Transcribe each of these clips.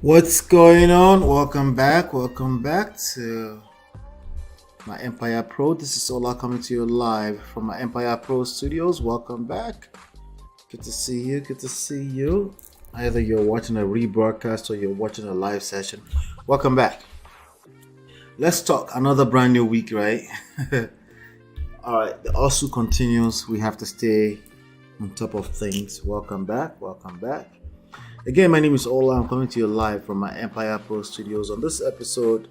What's going on? Welcome back. Welcome back to my Empire Pro. This is Ola coming to you live from my Empire Pro studios. Welcome back. Good to see you. Good to see you. Either you're watching a rebroadcast or you're watching a live session. Welcome back. Let's talk. Another brand new week, right? All right. The hustle continues. We have to stay on top of things. Welcome back. Welcome back. Again, my name is Ola. I'm coming to you live from my Empire Pro Studios. On this episode,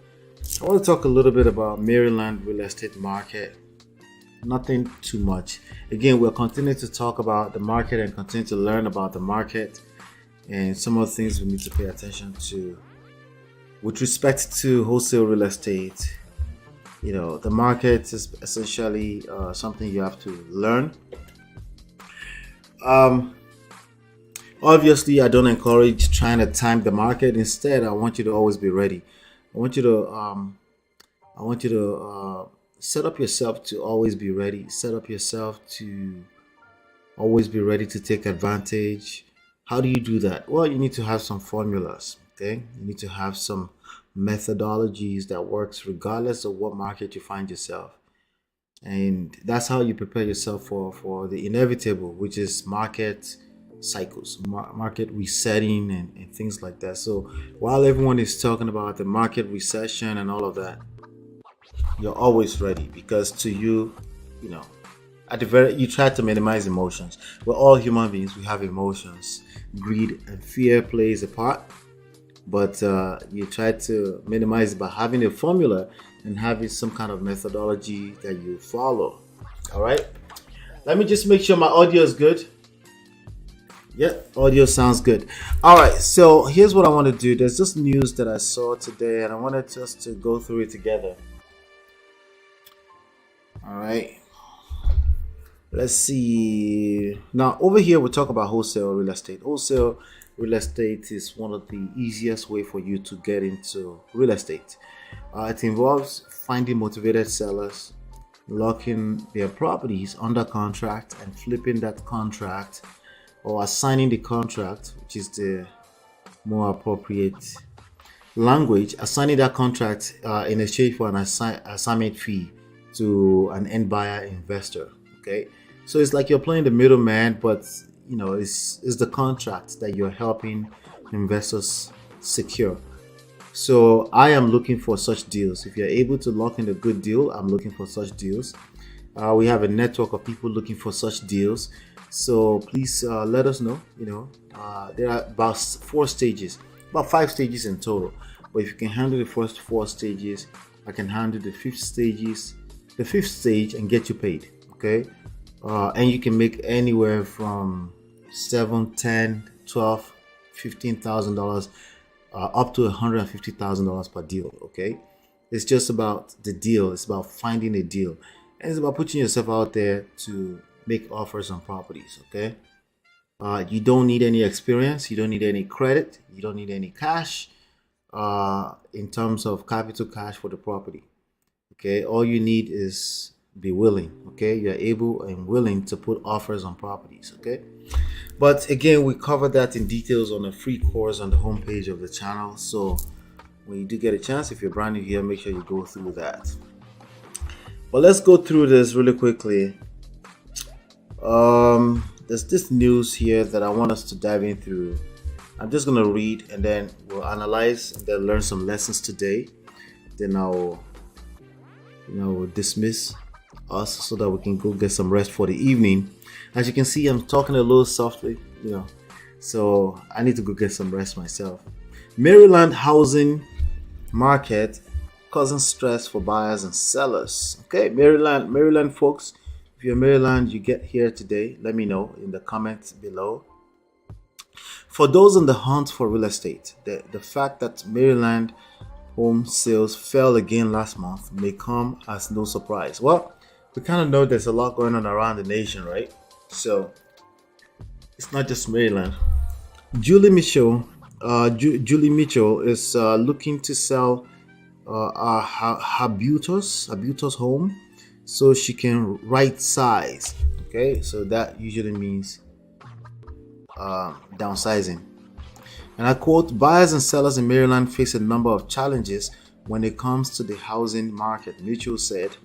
I want to talk a little bit about Maryland real estate market. Nothing too much. Again, we'll continue to talk about the market and continue to learn about the market and some of the things we need to pay attention to. With respect to wholesale real estate, the market is essentially something you have to learn. Obviously, I don't encourage trying to time the market. Instead, I want you to always be ready. I want you to set up yourself to always be ready. Set up yourself to always be ready to take advantage. How do you do that? Well, you need to have some formulas. Okay, you need to have some methodologies that works regardless of what market you find yourself, and that's how you prepare yourself for the inevitable, which is market cycles, market resetting and things like that. So while everyone is talking about the market recession and all of that, you're always ready, because to you, you try to minimize emotions. We're all human beings. We have emotions. Greed and fear plays a part, but you try to minimize it by having a formula and having some kind of methodology that you follow. All right, let me just make sure my audio is good. Yep, audio sounds good. All right, so here's what I want to do. There's this news that I saw today, and I wanted us to go through it together. All right, let's see. Now, over here, we'll talk about wholesale real estate. Wholesale real estate is one of the easiest way for you to get into real estate. It involves finding motivated sellers, locking their properties under contract, and flipping that contract, or assigning the contract, which is the more appropriate language, assigning that contract in exchange for an assignment fee to an end buyer investor. Okay, so it's like you're playing the middleman, but it's the contract that you're helping investors secure. So I am looking for such deals. If you're able to lock in a good deal, I'm looking for such deals. We have a network of people looking for such deals. So please let us know. There are about 4 stages, about 5 stages in total. But if you can handle the first 4 stages, I can handle the fifth stage and get you paid. Okay, and you can make anywhere from $7, $10, $12, $15,000 up to $150,000 per deal. Okay, it's just about the deal. It's about finding a deal, and it's about putting yourself out there to make offers on properties. Okay, you don't need any experience, you don't need any credit, you don't need any cash in terms of capital cash for the property. Okay, all you need is be willing. Okay, you're able and willing to put offers on properties. Okay, but again, we cover that in details on a free course on the homepage of the channel. So when you do get a chance, if you're brand new here, make sure you go through that. But let's go through this really quickly. There's this news here that I want us to dive in through. I'm just gonna read, and then we'll analyze and then learn some lessons today. Then I'll dismiss us so that we can go get some rest for the evening. As you can see, I'm talking a little softly, so I need to go get some rest myself. Maryland housing market causing stress for buyers and sellers. Okay, Maryland folks. If you're in Maryland, you get here today, let me know in the comments below. For those on the hunt for real estate, the fact that Maryland home sales fell again last month may come as no surprise. Well, we kind of know there's a lot going on around the nation, right? So it's not just Maryland. Julie Mitchell is looking to sell her Habitus home so she can right size. Okay, so that usually means downsizing. And I quote, buyers and sellers in Maryland face a number of challenges when it comes to the housing market. Mitchell said,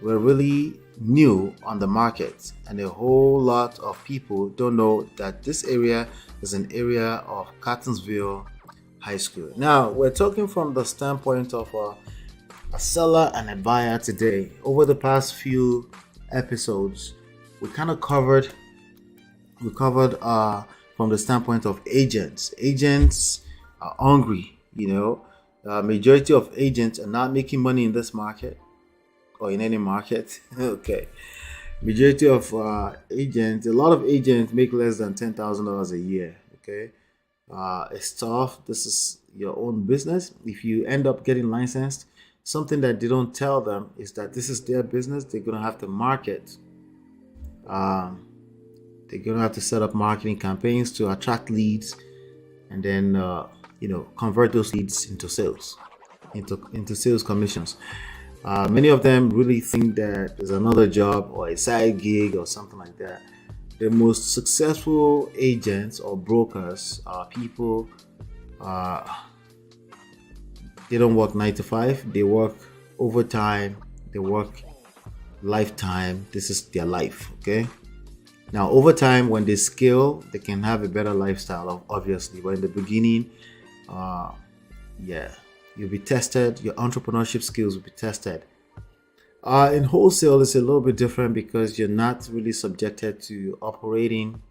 we're really new on the market, and a whole lot of people don't know that this area is an area of Cartonsville High School. Now, we're talking from the standpoint of a seller and a buyer today. Over the past few episodes, we kind of covered from the standpoint of agents. Agents are hungry, majority of agents are not making money in this market or in any market. Okay, majority of agents, a lot of agents make less than $10,000 a year. Okay, it's tough. This is your own business. If you end up getting licensed, something that they don't tell them is that this is their business. They're gonna have to market. They're gonna have to set up marketing campaigns to attract leads, and then convert those leads into sales, into sales commissions. Many of them really think that there's another job or a side gig or something like that. The most successful agents or brokers are people. They don't work 9 to 5. They work overtime. They work lifetime. This is their life. Okay. Now, over time, when they scale, they can have a better lifestyle, obviously. But in the beginning, you'll be tested. Your entrepreneurship skills will be tested. In wholesale, it's a little bit different because you're not really subjected to operating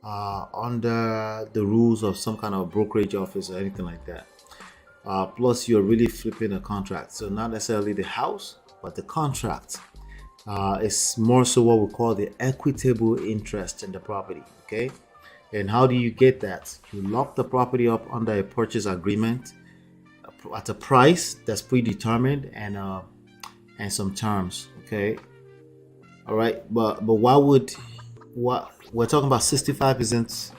under the rules of some kind of brokerage office or anything like that. Plus, you're really flipping a contract. So not necessarily the house, but the contract. It's more so what we call the equitable interest in the property. Okay. And how do you get that? You lock the property up under a purchase agreement at a price that's predetermined and some terms. Okay. All right. But what we're talking about 65%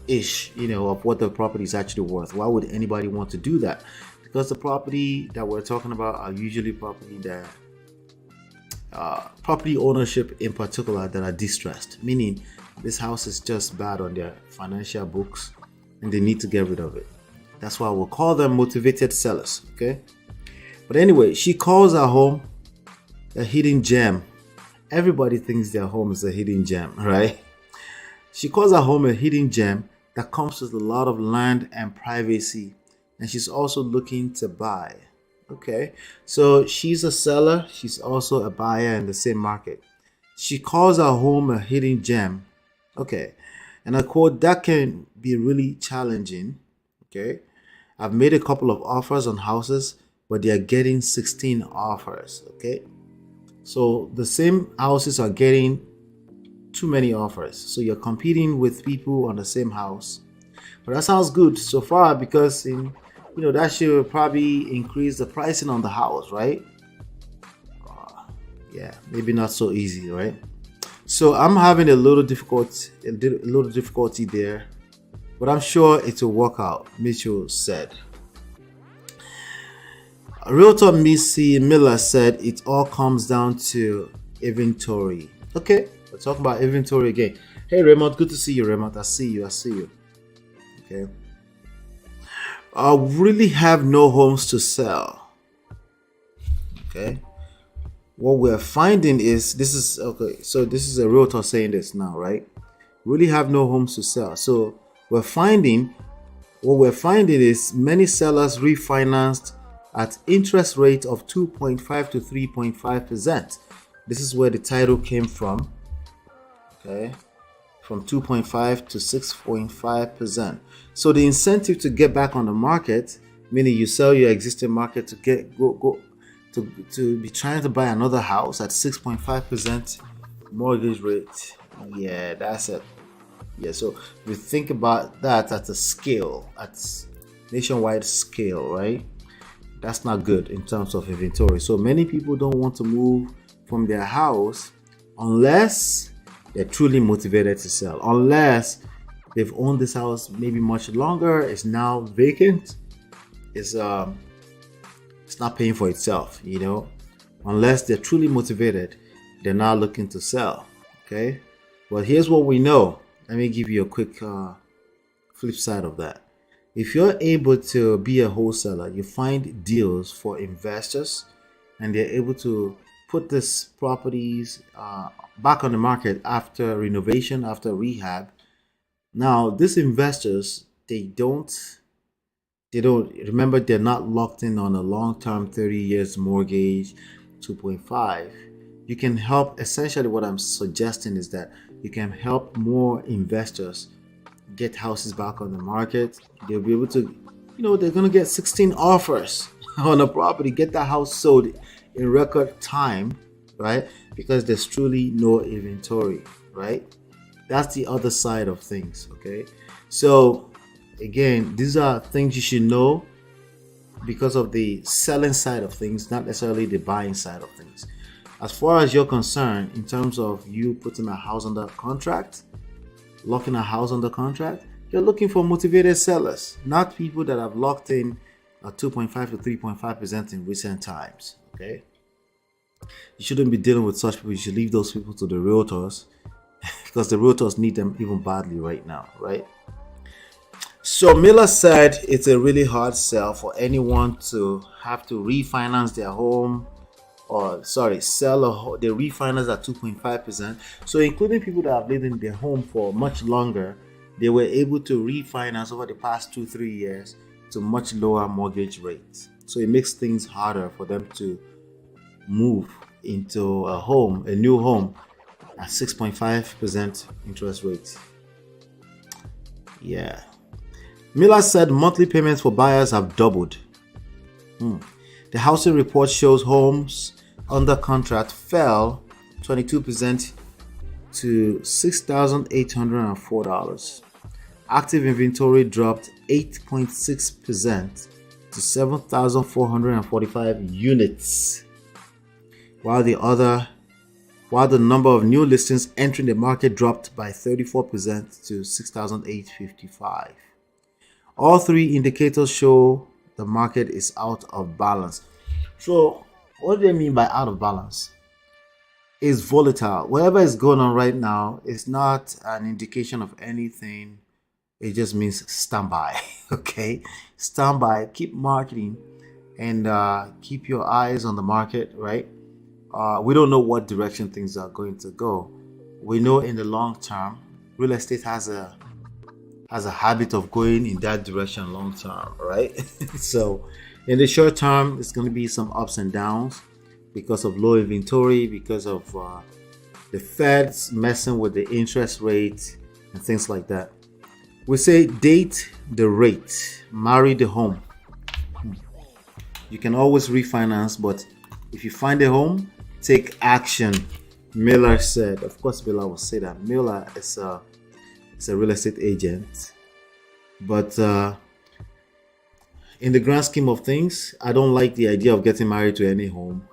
ish, of what the property is actually worth. Why would anybody want to do that? Because the property that we're talking about are usually property that property ownership in particular that are distressed, meaning this house is just bad on their financial books and they need to get rid of it. That's why we'll call them motivated sellers. Okay. But anyway, she calls her home a hidden gem. Everybody thinks their home is a hidden gem, right? She calls her home a hidden gem that comes with a lot of land and privacy, and she's also looking to buy. Okay, so she's a seller, she's also a buyer in the same market. She calls her home a hidden gem. Okay, and I quote, that can be really challenging. Okay, I've made a couple of offers on houses, but they are getting 16 offers. Okay, so the same houses are getting too many offers, so you're competing with people on the same house. But that sounds good so far, because that should probably increase the pricing on the house, right? Maybe not so easy, right? So I'm having a little difficulty there, but I'm sure it will work out, Mitchell said. Realtor Missy Miller said it all comes down to inventory. Okay, we're talking about inventory again. Hey Raymond, good to see you, Raymond. I see you. Okay. I really have no homes to sell. Okay. What we're finding is this is a realtor saying this now, right? Really have no homes to sell. So what we're finding is many sellers refinanced at interest rate of 2.5 to 3.5%. This is where the title came from. Okay. From 2.5 to 6.5%. So the incentive to get back on the market, meaning you sell your existing market to to be trying to buy another house at 6.5% mortgage rate. Yeah, that's it. Yeah, so if you think about that at a scale, at nationwide scale, right? That's not good in terms of inventory. So many people don't want to move from their house unless they're truly motivated to sell, unless they've owned this house maybe much longer, it's now vacant, it's not paying for itself, unless they're truly motivated, they're not looking to sell. Okay, well, here's what we know. Let me give you a quick flip side of that. If you're able to be a wholesaler, you find deals for investors, and they're able to put these properties back on the market after renovation, after rehab. Now, these investors, they don't remember, they're not locked in on a long-term 30 years mortgage 2.5. You can help. Essentially what I'm suggesting is that you can help more investors get houses back on the market. They'll be able to, they're going to get 16 offers on a property, get that house sold in record time, right? Because there's truly no inventory, right? That's the other side of things, okay? So again, these are things you should know because of the selling side of things, not necessarily the buying side of things. As far as you're concerned, in terms of you putting a house under contract, locking a house under contract, you're looking for motivated sellers, not people that have locked in a 2.5 to 3.5% in recent times, okay? You shouldn't be dealing with such people. You should leave those people to the realtors because the realtors need them even badly right now, right? So Miller said it's a really hard sell for anyone to have to refinance their home, or sell they refinance at 2.5%. So including people that have lived in their home for much longer, they were able to refinance over the past 2-3 years to much lower mortgage rates. So it makes things harder for them to move into a new home at 6.5% interest rate. Yeah. Miller said monthly payments for buyers have doubled. The housing report shows homes under contract fell 22% to $6,804. Active inventory dropped 8.6% to 7,445 units, while the number of new listings entering the market dropped by 34% to 6,855. All three indicators show the market is out of balance. So, what do they mean by out of balance? It's volatile. Whatever is going on right now is not an indication of anything. It just means stand by. Okay? Stand by. Keep marketing and keep your eyes on the market, right? We don't know what direction things are going to go. We know in the long term, real estate has a habit of going in that direction long term, right? So in the short term, it's going to be some ups and downs because of low inventory, because of the Feds messing with the interest rate and things like that. We say date the rate, marry the home. You can always refinance, but if you find a home, take action, Miller said. Of course, Miller will say that. Miller is a real estate agent, but in the grand scheme of things, I don't like the idea of getting married to any home.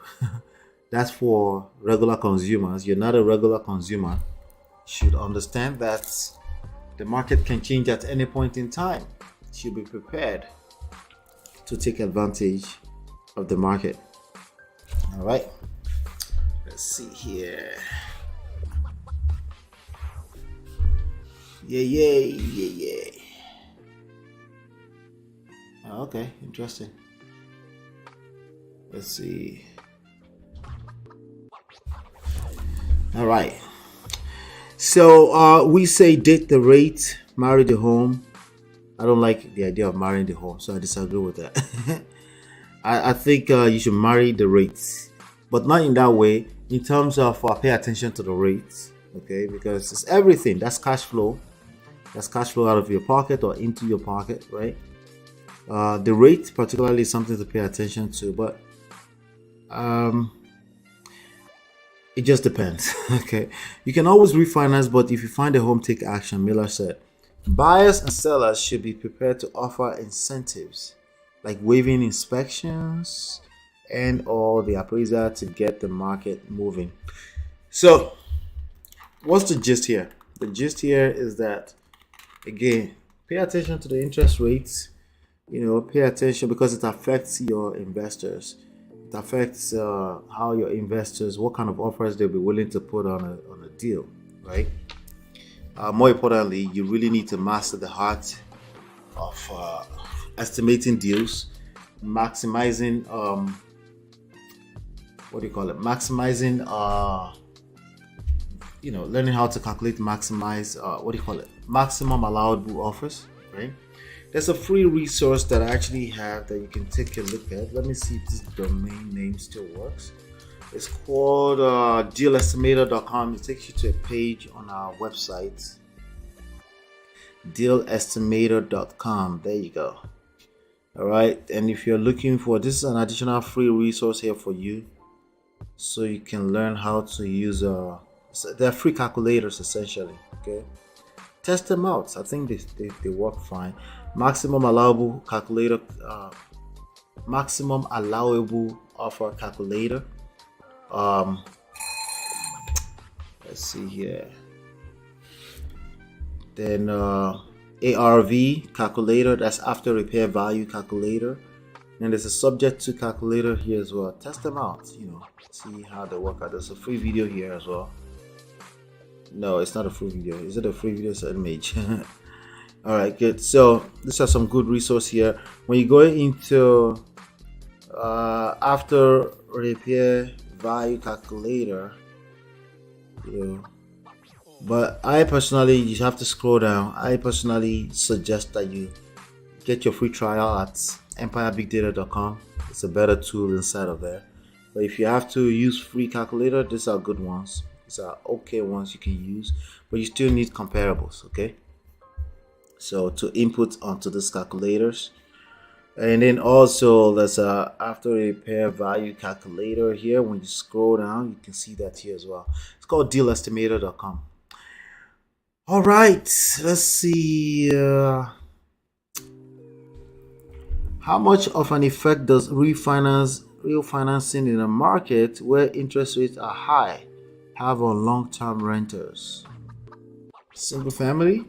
That's for regular consumers. You're not a regular consumer. You should understand that the market can change at any point in time. You should be prepared to take advantage of the market. All right, let's see here. Yeah. Okay, interesting. Let's see. All right. So we say date the rate, marry the home. I don't like the idea of marrying the home, so I disagree with that. I think you should marry the rates, but not in that way. In terms of pay attention to the rates, okay? Because it's everything. That's cash flow. That's cash flow out of your pocket or into your pocket, right? The rate, particularly, is something to pay attention to, but it just depends. Okay, you can always refinance, but if you find a home, take action. Miller said, buyers and sellers should be prepared to offer incentives like waiving inspections and or the appraiser to get the market moving. So, what's the gist here? The gist here is that, again, pay attention to the interest rates. Pay attention because it affects your investors. It affects how your investors, what kind of offers they'll be willing to put on a deal, right? More importantly, you really need to master the art estimating deals, maximizing what do you call it? Maximizing learning how to calculate maximize what do you call it? Maximum allowable offers, right? There's a free resource that I actually have that you can take a look at. Let me see if this domain name still works. It's called dealestimator.com. It takes you to a page on our website, dealestimator.com. There you go. All right, and if you're looking for, this is an additional free resource here for you, so you can learn how to use they're free calculators essentially. Okay, test them out. I think they work fine. Maximum allowable calculator, maximum allowable offer calculator. Let's see here. Then ARV calculator, that's after repair value calculator. And there's a subject to calculator here as well. Test them out, see how they work out. There's a free video here as well. No, it's not a free video. Is it a free video? It's an image. All right, good. So these are some good resource here. When you go into after repair value calculator, but I personally, you have to scroll down. I personally suggest that you get your free trial at empirebigdata.com. It's a better tool inside of there. But if you have to use free calculator, these are good ones. These are okay ones you can use, but you still need comparables, okay? So to input onto these calculators. And then also there's a after repair value calculator here. When you scroll down, you can see that here as well. It's called dealestimator.com. All right, let's see. How much of an effect does refinancing in a market where interest rates are high have on long-term renters? Single family?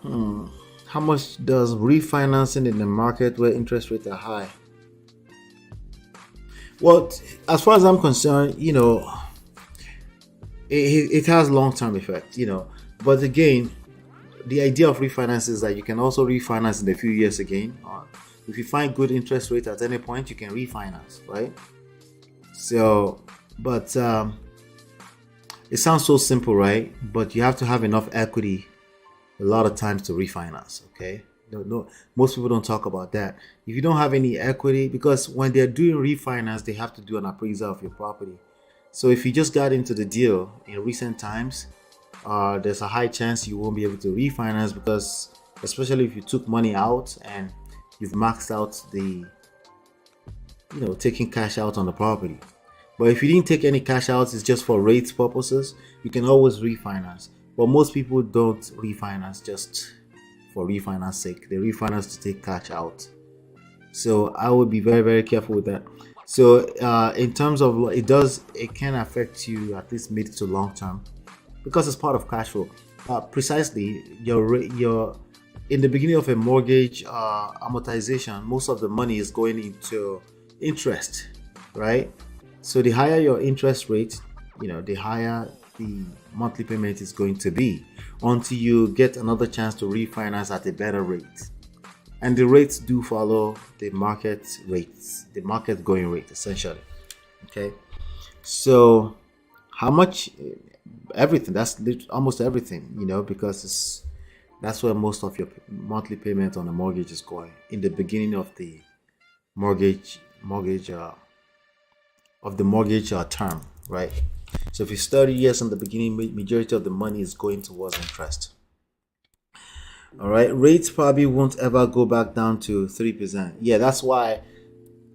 How much does refinancing in the market where interest rates are high? Well, as far as I'm concerned, it has long-term effect, But again, the idea of refinance is that you can also refinance in a few years again. If you find good interest rate at any point, you can refinance, right? So, but it sounds so simple, right? But you have to have enough equity a lot of times to refinance, okay? No, most people don't talk about that. If you don't have any equity, because when they're doing refinance, they have to do an appraisal of your property. So if you just got into the deal in recent times, there's a high chance you won't be able to refinance, because especially if you took money out and you've maxed out the taking cash out on the property. But if you didn't take any cash out, it's just for rates purposes, you can always refinance. But most people don't refinance just for refinance sake. They refinance to take cash out. So I would be very, very careful with that. So in terms of it can affect you at least mid to long term, because it's part of cash flow. Precisely, your in the beginning of a mortgage amortization, most of the money is going into interest, right? So the higher your interest rate, the higher the monthly payment is going to be, until you get another chance to refinance at a better rate. And the rates do follow the market rates, the market going rate essentially. Okay, so how much? Everything. That's almost everything, because that's where most of your monthly payment on a mortgage is going in the beginning of the mortgage term, right? So if it's 30 years in the beginning, majority of the money is going towards interest. All right, rates probably won't ever go back down to 3%. Yeah, that's why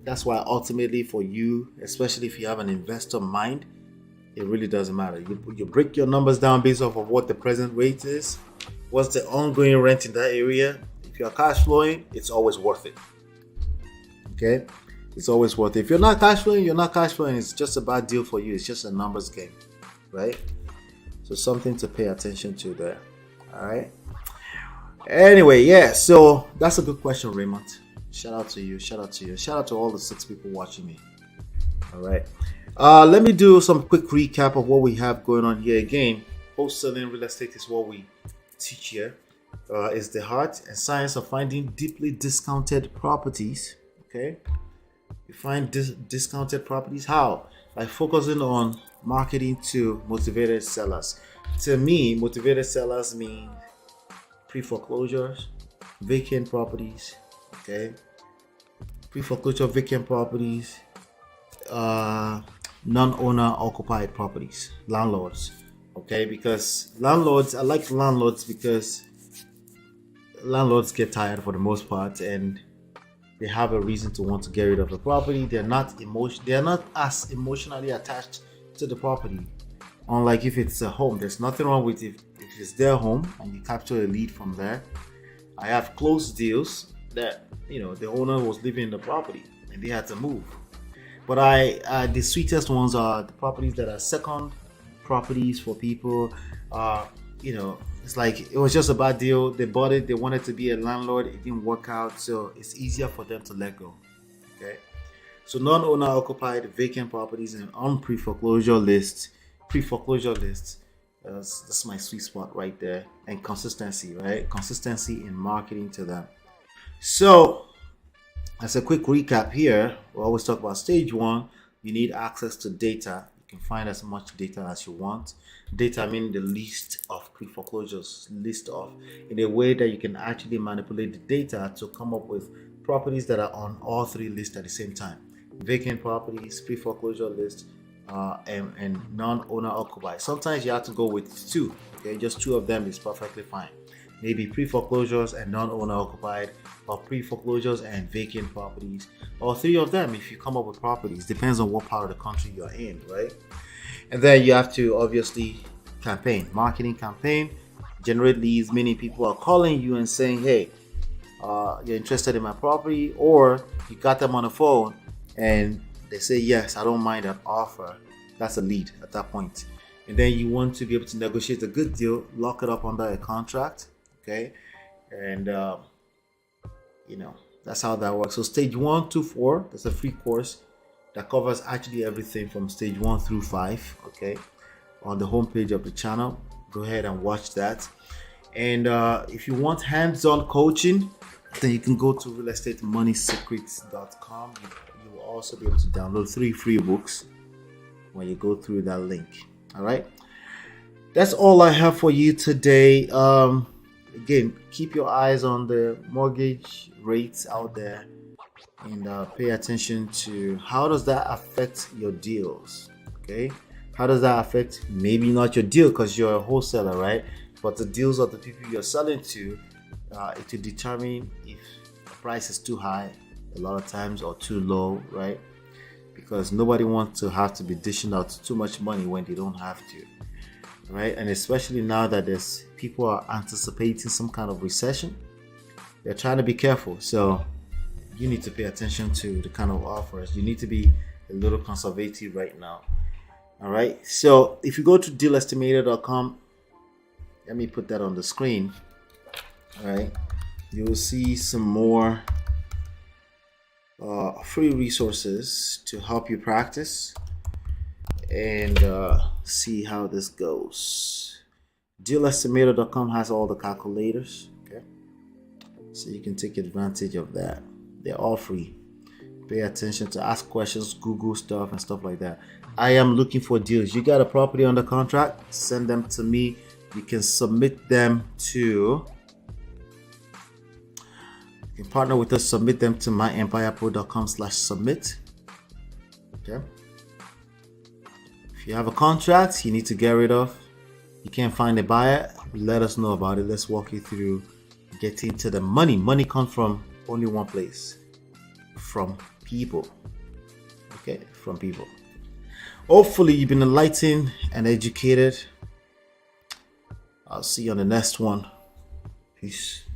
ultimately for you, especially if you have an investor mind, it really doesn't matter. You break your numbers down based off of what the present rate is, what's the ongoing rent in that area. If you're cash flowing, it's always worth it. Okay, it's always worth it. If you're not cash flowing, it's just a bad deal for you. It's just a numbers game, right? So something to pay attention to there. All right. Anyway, yeah, so that's a good question, Raymond. Shout out to you. Shout out to all the 6 people watching me. All right. Let me do some quick recap of what we have going on here. Again, wholesaling real estate is what we teach here. is the art and science of finding deeply discounted properties. Okay, you find discounted properties how? By focusing on marketing to motivated sellers. To me, motivated sellers mean pre-foreclosures, vacant properties. Okay, pre-foreclosure vacant properties, uh, non-owner occupied properties, landlords. Okay, because landlords, I like landlords because landlords get tired for the most part, and they have a reason to want to get rid of the property. They're not as emotionally attached to the property. Unlike if it's a home, there's nothing wrong with if it's their home and you capture a lead from there. I have closed deals that the owner was living in the property and they had to move. But the sweetest ones are the properties that are second properties for people. It's like it was just a bad deal. They bought it. They wanted to be a landlord. It didn't work out, so it's easier for them to let go. Okay, so non-owner occupied vacant properties and on pre-foreclosure lists. Pre-foreclosure lists. That's my sweet spot right there. And consistency, right? Consistency in marketing to them. So, as a quick recap here, we always talk about stage one. You need access to data. You can find as much data as you want. Data meaning the list of pre-foreclosures, list of in a way that you can actually manipulate the data to come up with properties that are on all three lists at the same time. Vacant properties, pre-foreclosure list, and non-owner occupied. Sometimes you have to go with two. Okay, just two of them is perfectly fine. Maybe pre-foreclosures and non-owner occupied, or pre-foreclosures and vacant properties, or three of them if you come up with properties. Depends on what part of the country you're in, right? And then you have to obviously marketing campaign, generate leads. Many people are calling you and saying, hey, you're interested in my property, or you got them on the phone and they say, yes, I don't mind that offer. That's a lead at that point. And then you want to be able to negotiate a good deal, lock it up under a contract. Okay. And, that's how that works. So stage 1 to 4, that's a free course that covers actually everything from stage 1 through 5. Okay. On the homepage of the channel, go ahead and watch that. And if you want hands-on coaching, then you can go to realestatemoneysecrets.com. You will also be able to download 3 free books when you go through that link. All right, that's all I have for you today. Again, keep your eyes on the mortgage rates out there, and pay attention to how does that affect your deals. Okay, how does that affect maybe not your deal because you're a wholesaler, right? But the deals of the people you're selling to, it will determine if the price is too high a lot of times or too low, right? Because nobody wants to have to be dishing out too much money when they don't have to, right? And especially now that there's people are anticipating some kind of recession, they're trying to be careful. So you need to pay attention to the kind of offers. You need to be a little conservative right now. All right. So if you go to dealestimator.com, let me put that on the screen. All right. You will see some more free resources to help you practice and see how this goes. Dealestimator.com has all the calculators, okay? So you can take advantage of that. They're all free. Pay attention to ask questions, Google stuff and stuff like that. I am looking for deals. You got a property under contract, send them to me. You can submit them to you can partner with us, submit them to myempirepro.com/submit. Okay. If you have a contract you need to get rid of, you can't find a buyer, let us know about it. Let's walk you through getting to the money. Money comes from only one place, from people. Okay, from people. Hopefully you've been enlightened and educated. I'll see you on the next one. Peace.